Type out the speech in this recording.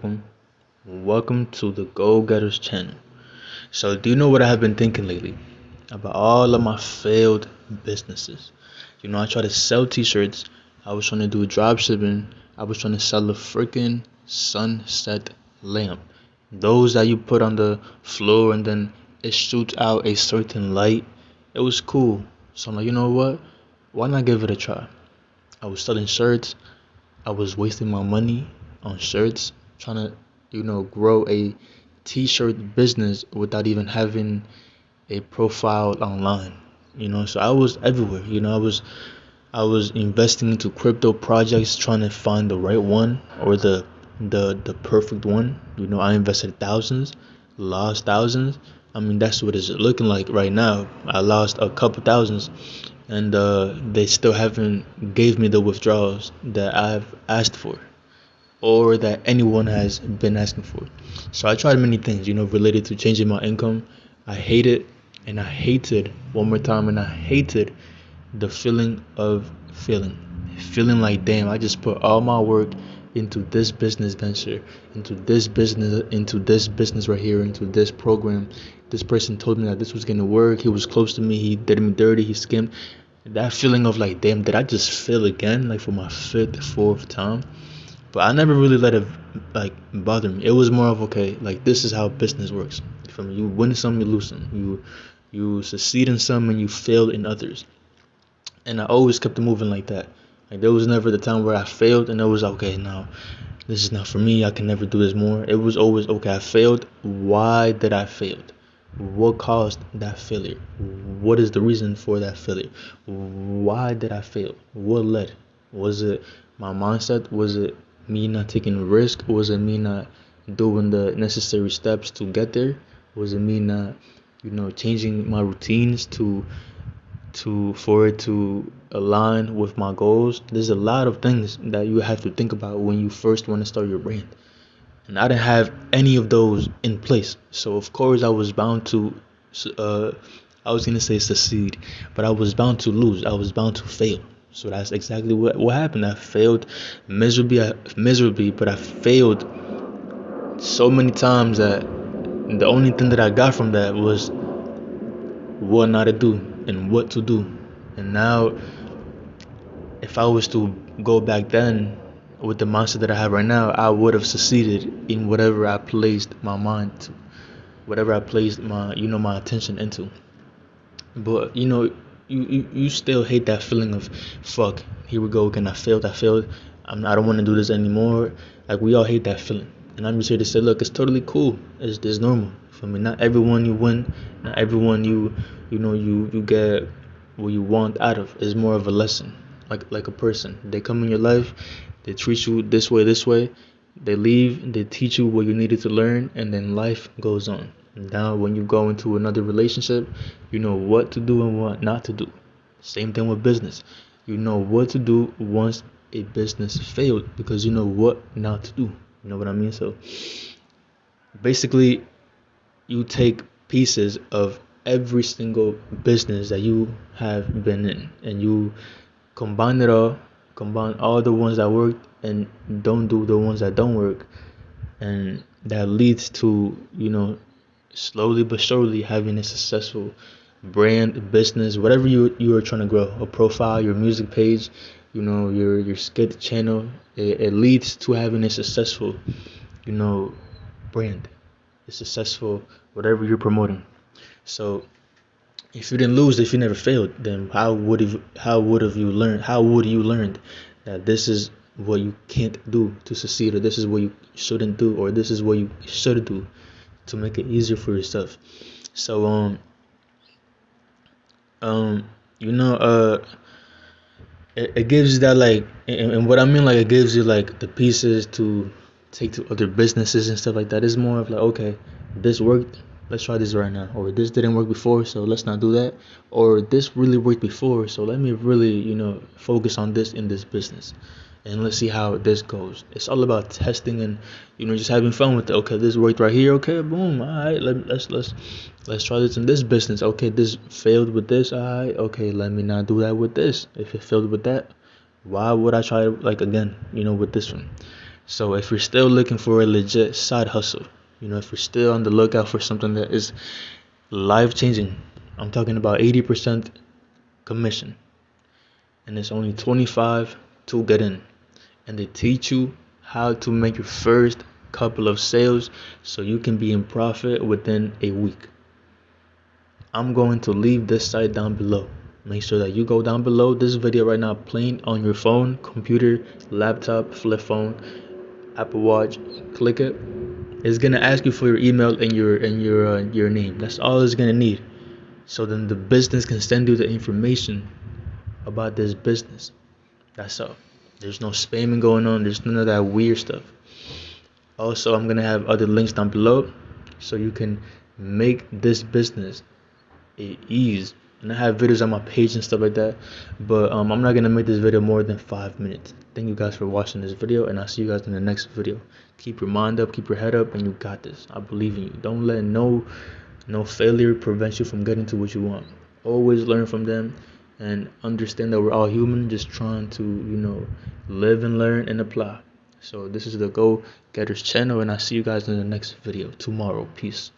welcome. Welcome to the Go Getters channel. So, do you know what I have been thinking lately? About all of my failed businesses. I tried to sell t shirts, I was trying to do drop shipping, I was trying to sell a freaking sunset lamp. Those that you put on the floor and then it shoots out a certain light. It was cool. So, I'm like, you know what? Why not give it a try? I was selling shirts, I was wasting my money on shirts, trying to, grow a t-shirt business without even having a profile online. So I was everywhere. I was investing into crypto projects, trying to find the right one or the perfect one. I invested thousands, lost thousands. I mean, that's what it's looking like right now. I lost a couple thousands, and they still haven't gave me the withdrawals that I've asked for or that anyone has been asking for. So I tried many things, related to changing my income. I hate it, and I hated one more time, and I hated the feeling of feeling like, damn, I just put all my work into this business venture, into this business right here, into this program. This person told me that this was gonna work. He was close to me. He did me dirty. He skimmed. That feeling of like, damn, did I just fail again? Like for my fifth, fourth time. But I never really let it like bother me. It was more of okay, like this is how business works. From you win some, you lose some. You succeed in some and you fail in others. And I always kept it moving like that. Like there was never the time where I failed and it was okay, now this is not for me. I can never do this more. It was always okay. I failed. Why did I fail? What caused that failure? What is the reason for that failure? Why did I fail? What led? Was it my mindset? Was it me not taking risk? Was it me not doing the necessary steps to get there? Was it me not, changing my routines to for it to align with my goals? There's a lot of things that you have to think about when you first want to start your brand. And I didn't have any of those in place. So of course I was bound to uh I was gonna say succeed, but I was bound to lose. I was bound to fail. So that's exactly what happened. I failed miserably, but I failed so many times that the only thing that I got from that was what not to do and what to do. And now, if I was to go back then with the mindset that I have right now, I would have succeeded in whatever I placed my mind to, whatever I placed my attention into. But you still hate that feeling of fuck. Here we go again. I failed. I don't want to do this anymore. Like we all hate that feeling. And I'm just here to say, look, it's totally cool. It's normal. For me, not everyone you win, not everyone you get what you want out of. Is more of a lesson. Like a person. They come in your life, they treat you this way. They leave, they teach you what you needed to learn, and then life goes on. Now, when you go into another relationship, you know what to do and what not to do. Same thing with business. You know what to do once a business failed because you know what not to do. You know what I mean? So basically, you take pieces of every single business that you have been in and you combine it all, combine all the ones that work and don't do the ones that don't work, and that leads to slowly but surely having a successful brand, business, whatever you are trying to grow, a profile, your music page, your skit channel. It leads to having a successful you know brand, a successful whatever you're promoting. So if you didn't lose, if you never failed, then how would you learn that this is what you can't do to succeed, or this is what you shouldn't do, or this is what you should do to make it easier for yourself. So um you know it gives you that, like, and what I mean, like, it gives you like the pieces to take to other businesses and stuff like that. It's more of like, okay, this worked, let's try this right now, or this didn't work before, so let's not do that, or this really worked before, so let me really focus on this in this business, and let's see how this goes. It's all about testing and just having fun with it. Okay, this worked right here. Okay, boom. All right, let's try this in this business. Okay, this failed with this. All right. Okay, let me not do that with this. If it failed with that, why would I try it like again? With this one. So if you're still looking for a legit side hustle, if you're still on the lookout for something that is life changing, I'm talking about 80% commission, and it's only 25 to get in, and they teach you how to make your first couple of sales so you can be in profit within a week. I'm going to leave this site down below. Make sure that you go down below this video right now, playing on your phone, computer, laptop, flip phone, Apple Watch. Click it. It's gonna ask you for your email and your name. That's all it's gonna need. So then the business can send you the information about this business. That's all. There's no spamming going on. There's none of that weird stuff. Also, I'm gonna have other links down below so you can make this business ease. And I have videos on my page and stuff like that, but I'm not gonna make this video more than 5 minutes. Thank you guys for watching this video, and I'll see you guys in the next video. Keep your mind up, keep your head up, and you got this. I believe in you. Don't let no failure prevent you from getting to what you want. Always learn from them and understand that we're all human, just trying to live and learn and apply. So this is the Go Getters channel, and I'll see you guys in the next video tomorrow. Peace.